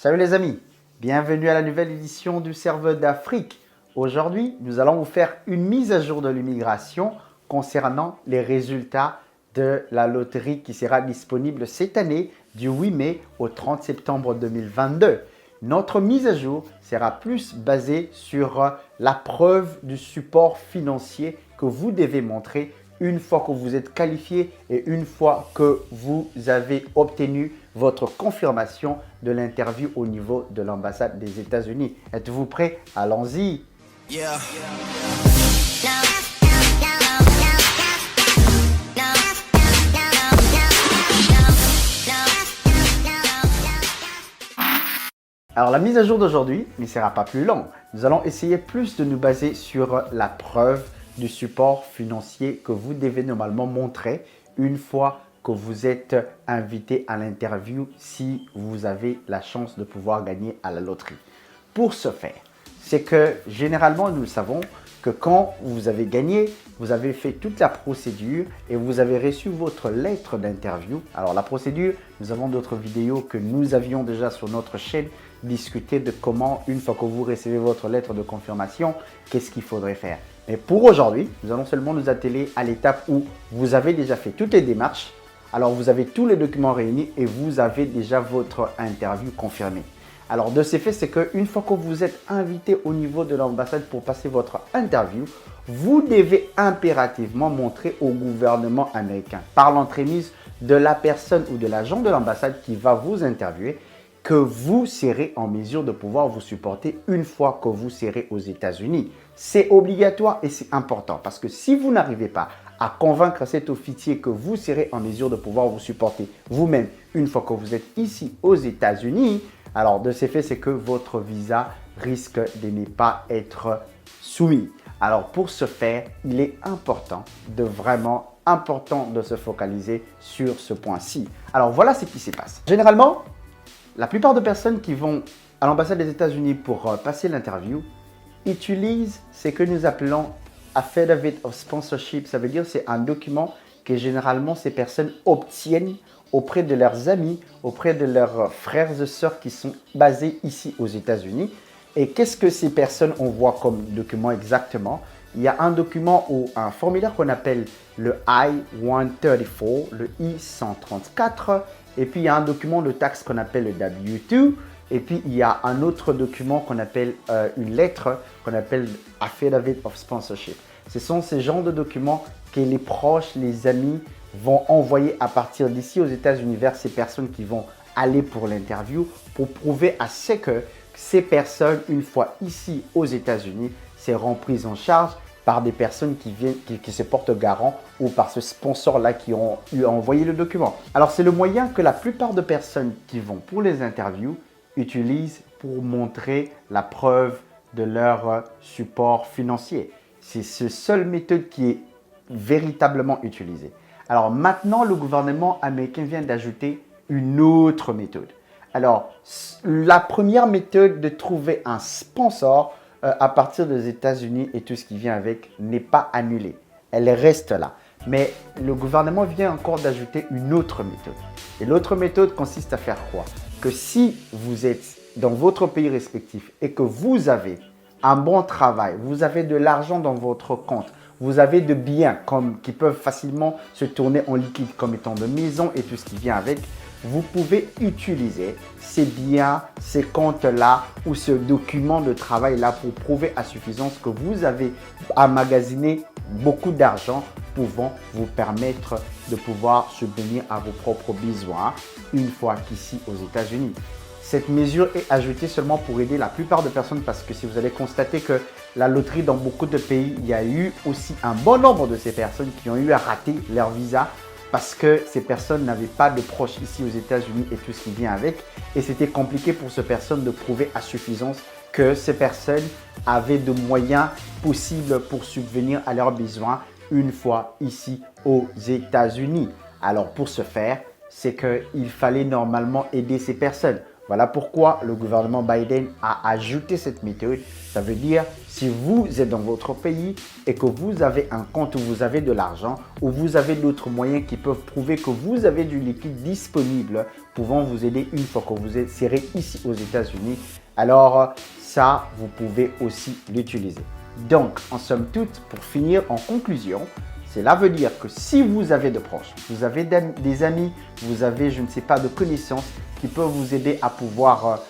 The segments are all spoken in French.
Salut les amis, bienvenue à la nouvelle édition du Serveur d'Afrique. Aujourd'hui, nous allons vous faire une mise à jour de l'immigration concernant les résultats de la loterie qui sera disponible cette année du 8 mai au 30 septembre 2022. Notre mise à jour sera plus basée sur la preuve du support financier que vous devez montrer une fois que vous êtes qualifié et une fois que vous avez obtenu votre confirmation de l'interview au niveau de l'ambassade des États-Unis. Êtes-vous prêts? Allons-y! Yeah. Alors la mise à jour d'aujourd'hui ne sera pas plus longue. Nous allons essayer plus de nous baser sur la preuve du support financier que vous devez normalement montrer une fois que vous êtes invité à l'interview si vous avez la chance de pouvoir gagner à la loterie. Pour ce faire, c'est que généralement nous le savons que quand vous avez gagné, vous avez fait toute la procédure et vous avez reçu votre lettre d'interview. Alors la procédure, nous avons d'autres vidéos que nous avions déjà sur notre chaîne discuter de comment, une fois que vous recevez votre lettre de confirmation, qu'est-ce qu'il faudrait faire. Mais pour aujourd'hui, nous allons seulement nous atteler à l'étape où vous avez déjà fait toutes les démarches. Alors, vous avez tous les documents réunis et vous avez déjà votre interview confirmée. Alors, de ces faits, c'est qu'une fois que vous êtes invité au niveau de l'ambassade pour passer votre interview, vous devez impérativement montrer au gouvernement américain, par l'entremise de la personne ou de l'agent de l'ambassade qui va vous interviewer, que vous serez en mesure de pouvoir vous supporter une fois que vous serez aux États-Unis. C'est obligatoire et c'est important parce que si vous n'arrivez pas à convaincre cet officier que vous serez en mesure de pouvoir vous supporter vous-même une fois que vous êtes ici aux États-Unis, alors de ces faits, c'est que votre visa risque de ne pas être soumis. Alors pour ce faire, il est important de se focaliser sur ce point-ci. Alors voilà ce qui se passe. Généralement, la plupart des personnes qui vont à l'ambassade des États-Unis pour passer l'interview utilisent ce que nous appelons Affidavit of Sponsorship. Ça veut dire que c'est un document que généralement ces personnes obtiennent auprès de leurs amis, auprès de leurs frères et sœurs qui sont basés ici aux États-Unis. Et qu'est-ce que ces personnes envoient comme document exactement? Il y a un document ou un formulaire qu'on appelle le I-134, le I-134. Et puis, il y a un document de taxe qu'on appelle le W-2. Et puis, il y a un autre document qu'on appelle une lettre qu'on appelle Affidavit of Sponsorship. Ce sont ces genres de documents que les proches, les amis vont envoyer à partir d'ici aux États-Unis vers ces personnes qui vont aller pour l'interview pour prouver à ce que ces personnes, une fois ici aux États-Unis, seront prises en charge par des personnes qui se portent garant ou par ce sponsor-là qui ont eu envoyé le document. Alors, c'est le moyen que la plupart de personnes qui vont pour les interviews utilisent pour montrer la preuve de leur support financier. C'est cette seule méthode qui est véritablement utilisée. Alors maintenant, le gouvernement américain vient d'ajouter une autre méthode. Alors, la première méthode de trouver un sponsor à partir des États-Unis et tout ce qui vient avec n'est pas annulée. Elle reste là. Mais le gouvernement vient encore d'ajouter une autre méthode. Et l'autre méthode consiste à faire quoi? Que si vous êtes dans votre pays respectif et que vous avez un bon travail, vous avez de l'argent dans votre compte, vous avez de biens qui peuvent facilement se tourner en liquide comme étant de maison et tout ce qui vient avec, vous pouvez utiliser ces biens, ces comptes-là ou ce document de travail-là pour prouver à suffisance que vous avez emmagasiné beaucoup d'argent pouvant vous permettre de pouvoir subvenir à vos propres besoins une fois qu'ici aux États-Unis. Cette mesure est ajoutée seulement pour aider la plupart des personnes parce que si vous allez constater que la loterie dans beaucoup de pays, il y a eu aussi un bon nombre de ces personnes qui ont eu à rater leur visa parce que ces personnes n'avaient pas de proches ici aux États-Unis et tout ce qui vient avec. Et c'était compliqué pour ces personnes de prouver à suffisance que ces personnes avaient de moyens possibles pour subvenir à leurs besoins une fois ici aux États-Unis. Alors pour ce faire, c'est qu'il fallait normalement aider ces personnes. Voilà pourquoi le gouvernement Biden a ajouté cette méthode. Ça veut dire, si vous êtes dans votre pays et que vous avez un compte où vous avez de l'argent, ou vous avez d'autres moyens qui peuvent prouver que vous avez du liquide disponible pouvant vous aider une fois que vous serez ici aux États-Unis, alors ça, vous pouvez aussi l'utiliser. Donc, en somme toute, pour finir en conclusion, cela veut dire que si vous avez de proches, vous avez des amis, vous avez, je ne sais pas, de connaissances qui peuvent vous aider à pouvoir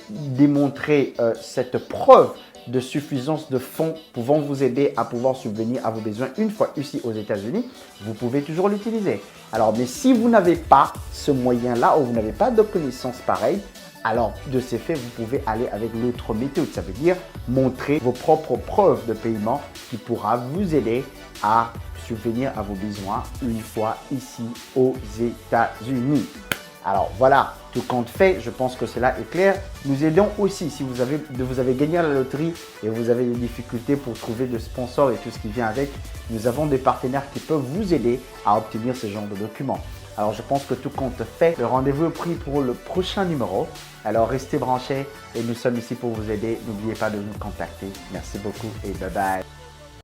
démontrer cette preuve de suffisance de fonds pouvant vous aider à pouvoir subvenir à vos besoins une fois ici aux États-Unis, vous pouvez toujours l'utiliser. Alors, mais si vous n'avez pas ce moyen-là ou vous n'avez pas de connaissances pareilles, alors de ces faits, vous pouvez aller avec l'autre méthode. Ça veut dire montrer vos propres preuves de paiement qui pourra vous aider à subvenir à vos besoins une fois ici aux États-Unis. Alors voilà, tout compte fait, je pense que cela est clair. Nous aidons aussi, si vous avez gagné à la loterie et vous avez des difficultés pour trouver de sponsors et tout ce qui vient avec, nous avons des partenaires qui peuvent vous aider à obtenir ce genre de documents. Alors je pense que tout compte fait, le rendez-vous est pris pour le prochain numéro. Alors restez branchés et nous sommes ici pour vous aider. N'oubliez pas de nous contacter. Merci beaucoup et bye bye.